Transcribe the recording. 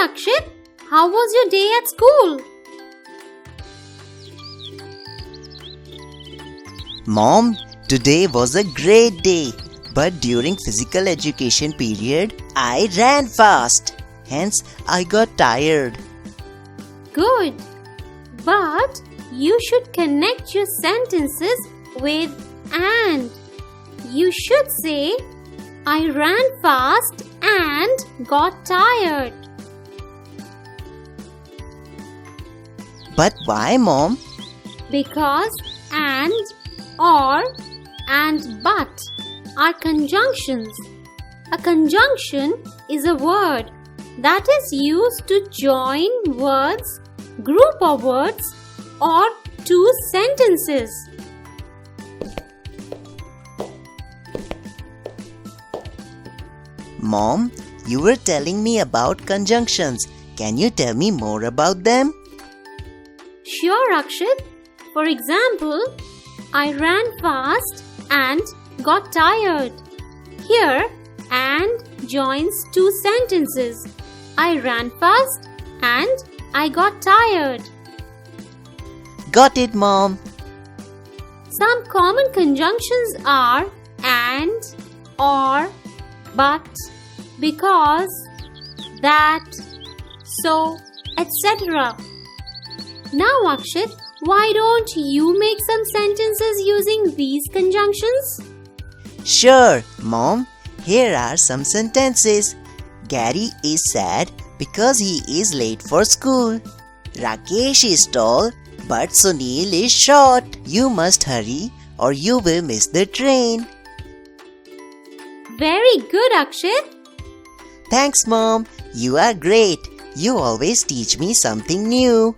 Akshit. How was your day at school? Mom, today was a great day. But during physical education period, I ran fast. Hence, I got tired. Good. But you should connect your sentences with and. You should say, I ran fast and got tired. But why, Mom? Because and, or, and but are conjunctions. A conjunction is a word that is used to join words, group of words, or two sentences. Mom, you were telling me about conjunctions. Can you tell me more about them? Sure, Akshit. For example, I ran fast and got tired. Here, and joins two sentences. I ran fast and I got tired. Got it, Mom. Some common conjunctions are and, or, but, because, that, so, etc. Now, Akshit, why don't you make some sentences using these conjunctions? Sure, Mom. Here are some sentences. Gary is sad because he is late for school. Rakesh is tall, but Sunil is short. You must hurry or you will miss the train. Very good, Akshit. Thanks, Mom. You are great. You always teach me something new.